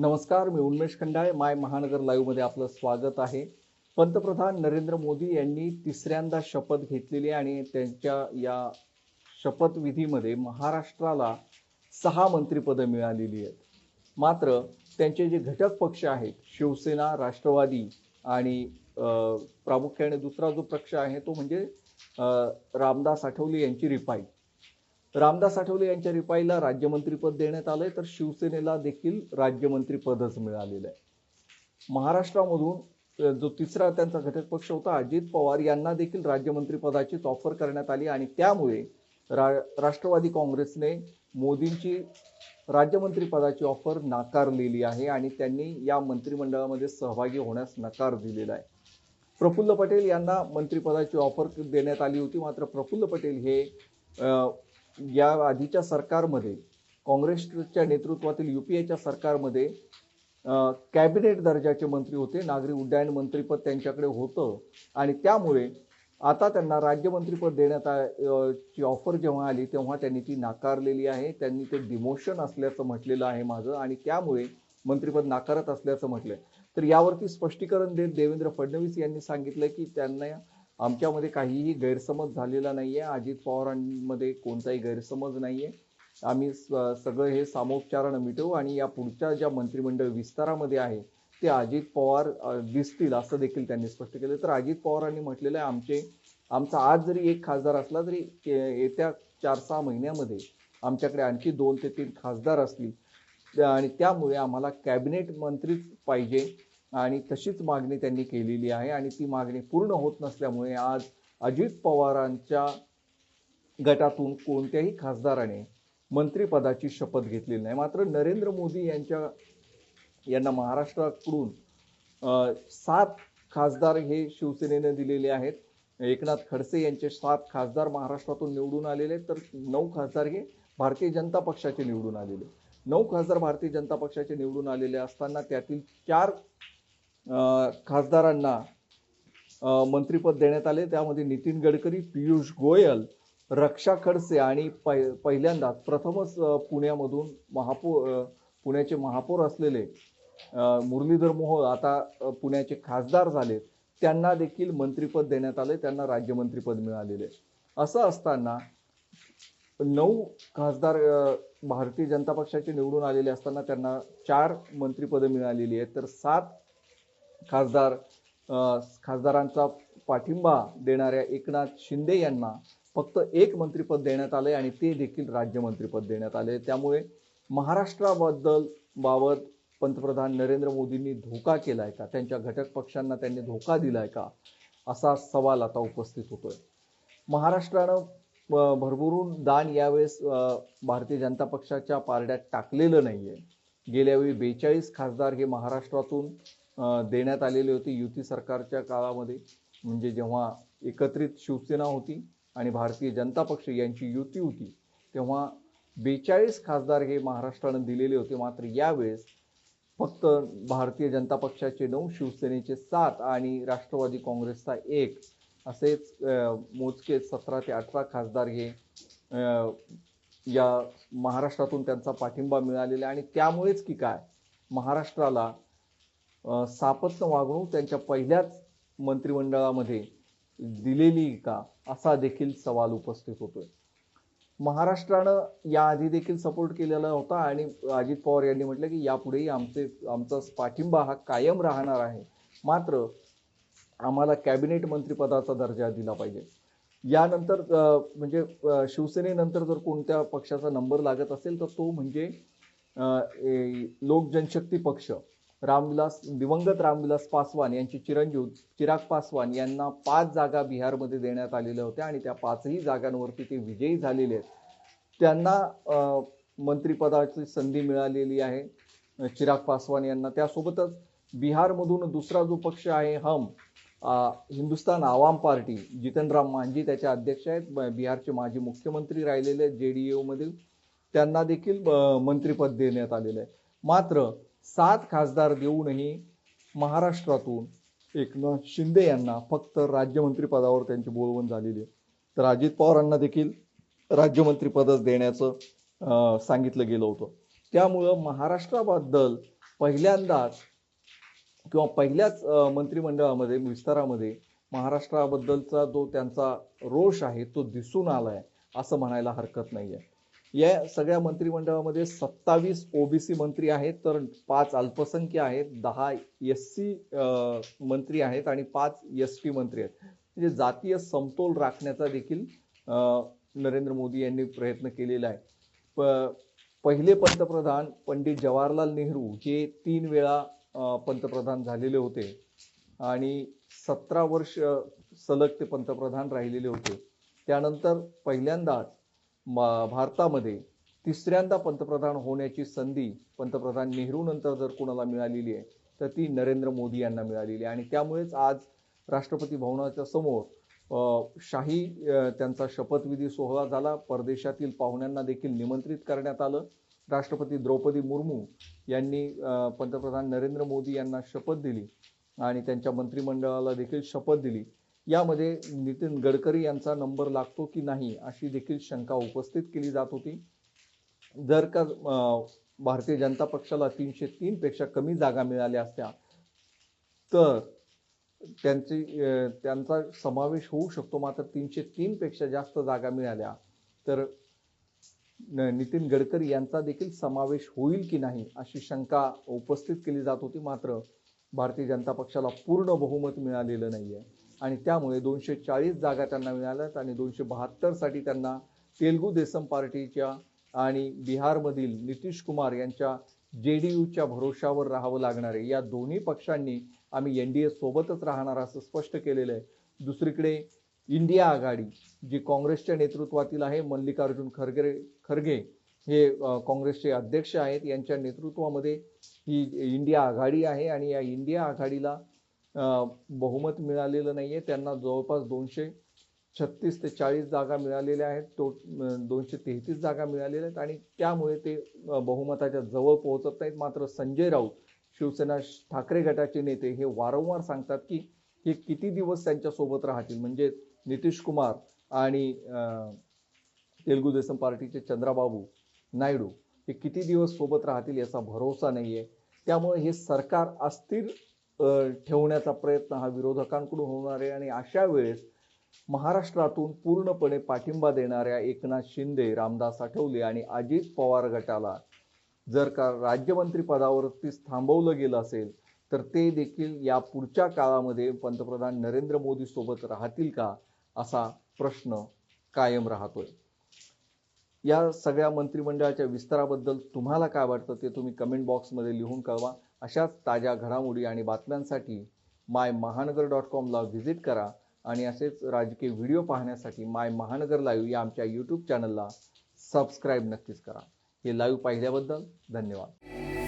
नमस्कार, मी उन्मेष खंडाळे. माय महानगर लाईव्ह मध्ये आपलं स्वागत आहे. पंतप्रधान नरेंद्र मोदी यांनी तिसऱ्यांदा शपथ घेतलेली आणि त्यांच्या या शपथविधीमध्ये महाराष्ट्राला 6 मंत्रिपदं मिळालेली आहेत. मात्र त्यांचे जे घटक पक्ष आहेत, शिवसेना, राष्ट्रवादी आणि प्रामुख्याने दुसरा जो पक्ष आहे तो म्हणजे रामदास आठवले यांची रिपाई. रामदास आठवले यांच्या रिपाईला राज्यमंत्रीपद देण्यात आलंय, तर शिवसेनेला देखील राज्यमंत्रीपदच मिळालेलं आहे. महाराष्ट्रामधून जो तिसरा त्यांचा घटक पक्ष होता अजित पवार यांना देखील राज्यमंत्रीपदाचीच ऑफर करण्यात आली आणि त्यामुळे राष्ट्रवादी काँग्रेसने मोदींची राज्यमंत्रीपदाची ऑफर नाकारलेली आहे आणि त्यांनी या मंत्रिमंडळामध्ये सहभागी होण्यास नकार दिलेला आहे. प्रफुल्ल पटेल यांना मंत्रिपदाची ऑफर देण्यात आली होती, मात्र प्रफुल्ल पटेल हे या आधीच्या सरकारमध्ये काँग्रेसच्या नेतृत्वातील युपीएच्या सरकारमध्ये कॅबिनेट दर्जाचे मंत्री होते. नागरी उड्डयन मंत्रीपद त्यांच्याकडे होतं आणि त्यामुळे आता त्यांना राज्यमंत्रीपद देण्यात ची ऑफर जेव्हा आली तेव्हा त्यांनी ती नाकारलेली आहे. त्यांनी ते डिमोशन असल्याचं म्हटलेलं आहे माझं आणि त्यामुळे मंत्रिपद नाकारत असल्याचं म्हटलंय. तर यावरती स्पष्टीकरण देत देवेंद्र फडणवीस यांनी सांगितलं की त्यांना आमच्यामध्ये काहीही गैरसमज झालेला नाहीये, अजित पवारांमध्ये कोणताही गैरसमज नाहीये. आम्ही सगळं हे सामोपचारानं मिटवू आणि या पुढच्या ज्या मंत्रिमंडळ विस्तारामध्ये आहे ते अजित पवार दिसतील असं देखील त्यांनी स्पष्ट केलं. तर अजित पवारांनी म्हटलेलं आहे आमचा आज जरी एक खासदार असला तरी येत्या 4-6 महिन्यामध्ये आमच्याकडे आणखी 2 ते 3 खासदार असतील आणि त्यामुळे आम्हाला कॅबिनेट मंत्रीच पाहिजे आणि तशीच मागणी त्यांनी केलेली आहे आणि ती मागणी पूर्ण होत नसल्यामुळे आज अजित पवारांच्या गटातून कोणत्याही खासदाराने मंत्रिपदाची शपथ घेतलेली नाही. मात्र नरेंद्र मोदी यांना महाराष्ट्राकडून 7 खासदार हे शिवसेनेने दिलेले आहेत. एकनाथ खडसे यांचे 7 खासदार महाराष्ट्रातून निवडून आलेले, तर 9 खासदार हे भारतीय जनता पक्षाचे निवडून आलेले. 9 खासदार भारतीय जनता पक्षाचे निवडून आलेले असताना त्यातील 4 खासदारांना मंत्रिपद देण्यात आले. त्यामध्ये नितीन गडकरी, पियुष गोयल, रक्षा खडसे आणि पहिल्यांदाच प्रथमच पुण्याचे महापौर असलेले मुरलीधर मोहोळ आता पुण्याचे खासदार झालेत. त्यांना देखील मंत्रिपद देण्यात आले, त्यांना राज्यमंत्रीपद मिळालेले. असं असताना 9 खासदार भारतीय जनता पक्षाचे निवडून आलेले असताना त्यांना 4 मंत्रिपद मिळालेली आहेत, तर 7 खासदारांचा पाठिंबा देणाऱ्या एकनाथ शिंदे यांना फक्त 1 मंत्रिपद देण्यात आले आणि ते देखील राज्यमंत्रीपद देण्यात आले. त्यामुळे महाराष्ट्राबाबत पंतप्रधान नरेंद्र मोदींनी धोका केलाय का, त्यांच्या घटक पक्षांना त्यांनी धोका दिलाय का, असा सवाल आता उपस्थित होतोय. महाराष्ट्रानं भरभरून दान यावेळेस भारतीय जनता पक्षाच्या पारड्यात टाकलेलं नाहीये. गेल्या वेळी 42 खासदार हे महाराष्ट्रातून देण्यात आलेले होते युती सरकारच्या काळामध्ये, म्हणजे जेव्हा एकत्रित शिवसेना होती आणि भारतीय जनता पक्ष यांची युती होती तेव्हा 42 खासदार हे महाराष्ट्रानं दिलेले होते. मात्र यावेळेस फक्त भारतीय जनता पक्षाचे 9, शिवसेनेचे 7 आणि राष्ट्रवादी काँग्रेसचा 1 असेच मोजके 17 ते 18 खासदार हे या महाराष्ट्रातून त्यांचा पाठिंबा मिळालेला आणि त्यामुळेच की काय महाराष्ट्राला सापत्न वागणूक त्यांच्या पहिल्याच मंत्रिमंडळामध्ये दिलेली का, असा देखील सवाल उपस्थित होतोय. महाराष्ट्रानं याआधी देखील सपोर्ट केलेला होता आणि अजित पवार यांनी म्हटलं की यापुढेही आमचा पाठिंबा हा कायम राहणार आहे, मात्र आम्हाला कॅबिनेट मंत्रिपदाचा दर्जा दिला पाहिजे. यानंतर म्हणजे शिवसेनेनंतर जर कोणत्या पक्षाचा नंबर लागत असेल तर तो म्हणजे लोक जनशक्ती पक्ष. दिवंगत रामविलास पासवान यांचे चिरंजीव चिराग पासवान यांना 5 जागा बिहारमध्ये देण्यात आलेल्या होत्या आणि त्या 5ही जागांवरती ते विजयी झालेले आहेत. त्यांना मंत्रिपदाची संधी मिळालेली आहे चिराग पासवान यांना. त्यासोबतच बिहारमधून दुसरा जो पक्ष आहे हिंदुस्तान आवाम पार्टी, जितनराम मांझी त्याचे अध्यक्ष आहेत, बिहारचे माजी मुख्यमंत्री राहिलेले जेडीयू मध्ये, त्यांना देखील मंत्रिपद देण्यात आलेलं आहे. मात्र 7 खासदार देऊनही महाराष्ट्रातून एकनाथ शिंदे यांना फक्त राज्यमंत्री पदावर त्यांची बोलवण झालेली आहे. तर अजित पवारांना देखील राज्यमंत्री पदच देण्याचं सांगितलं गेलं होतं. त्यामुळं महाराष्ट्राबद्दल पहिल्यांदाच किंवा पहिल्याच मंत्रिमंडळामध्ये विस्तारामध्ये महाराष्ट्राबद्दलचा जो त्यांचा रोष आहे तो दिसून आलाय असं म्हणायला हरकत नाहीये. या सगळ्या मंत्रिमंडळामध्ये 27 ओबीसी मंत्री आहेत, तर 5 अल्पसंख्य आहेत, 10 एससी मंत्री आहेत आणि 5 एसटी मंत्री आहेत. म्हणजे जातीय समतोल राखण्याचा देखील नरेंद्र मोदी यांनी प्रयत्न केलेला आहे. पहिले पंतप्रधान पंडित जवाहरलाल नेहरू हे 3 वेळा पंतप्रधान झालेले होते आणि 17 वर्ष सलग ते पंतप्रधान राहिलेले होते. त्यानंतर पहिल्यांदाच भारतामध्ये तिसऱ्यांदा पंतप्रधान होण्याची संधी पंतप्रधान नेहरू नंतर जर कोणाला मिळालेली आहे तर ती नरेंद्र मोदी यांना मिळालेली आहे. आणि त्यामुळेच आज राष्ट्रपती भवनाच्या समोर शाही त्यांचा शपथविधी सोहळा झाला. परदेशातील पाहुण्यांना देखील निमंत्रित करण्यात आलं. राष्ट्रपती द्रौपदी मुर्मू यांनी पंतप्रधान नरेंद्र मोदी यांना शपथ दिली आणि त्यांच्या मंत्रिमंडळाला देखील शपथ दिली. यामध्ये नितीन गडकरी यांचा नंबर लागतो की नाही अशी देखील शंका उपस्थित केली जात होती. जर का भारतीय जनता पक्षाला 303 पेक्षा कमी जागा मिळाल्या असत्या तर त्यांचा समावेश होऊ शकतो. मात्र 303 पेक्षा जास्त जागा मिळाल्या तर नितीन गडकरी यांचा देखील समावेश होईल की नाही अशी शंका उपस्थित केली जात होती. मात्र भारतीय जनता पक्षाला पूर्ण बहुमत मिळालेलं नाहीये आणि त्यामुळे 240 जागा त्यांना मिळाल्यात आणि 272 साठी त्यांना तेलुगू देसम पार्टीच्या आणि बिहारमधील नितीश कुमार यांच्या जेडीयूच्या भरोशावर राहावं लागणार आहे. या दोन्ही पक्षांनी आम्ही एनडीए सोबतच राहणार असं स्पष्ट केलेलं आहे. दुसरीकडे इंडिया आघाडी जी काँग्रेसच्या नेतृत्वातील आहे, मल्लिकार्जुन खरगे हे काँग्रेसचे अध्यक्ष आहेत, यांच्या नेतृत्वामध्ये ही इंडिया आघाडी आहे आणि या इंडिया आघाडीला बहुमत मिळालेलं नाहीये. त्यांना जवळपास 236 ते 40 जागा मिळालेल्या आहेत, 233 जागा मिळालेल्या आहेत आणि त्यामुळे ते बहुमताच्या जवळ पोहोचत नाहीत. मात्र संजय राऊत शिवसेना ठाकरे गटाचे नेते हे वारंवार सांगतात की हे किती दिवस त्यांच्या सोबत राहतील, म्हणजे नितीश कुमार आणि तेलुगू देसम पार्टीचे चंद्राबाबू नायडू हे किती दिवस सोबत राहतील याचा भरोसा नाहीये. त्यामुळे हे सरकार अस्थिर ठेवण्याचा प्रयत्न हा विरोधकांकडून होणार आहे आणि अशा वेळेस महाराष्ट्रातून पूर्णपणे पाठिंबा देणाऱ्या एकनाथ शिंदे, रामदास आठवले आणि अजित पवार गटाला जर का राज्यमंत्री पदावरतीच थांबवलं गेलं असेल तर ते देखील या पुढच्या काळामध्ये पंतप्रधान नरेंद्र मोदी सोबत राहतील का असा प्रश्न कायम राहतोय. या सगळ्या मंत्रिमंडळाच्या विस्ताराबद्दल तुम्हाला काय वाटतं ते तुम्ही कमेंट बॉक्समध्ये लिहून कळवा. अशाच ताज्या घडामोडी आणि बातम्यांसाठी mymahangar.com ला व्हिजिट करा आणि असेच राजकीय व्हिडिओ पाहण्यासाठी माय महानगर लाईव्ह या आमच्या यूट्यूब चॅनलला सबस्क्राईब नक्कीच करा. हे लाईव्ह पाहिल्याबद्दल धन्यवाद.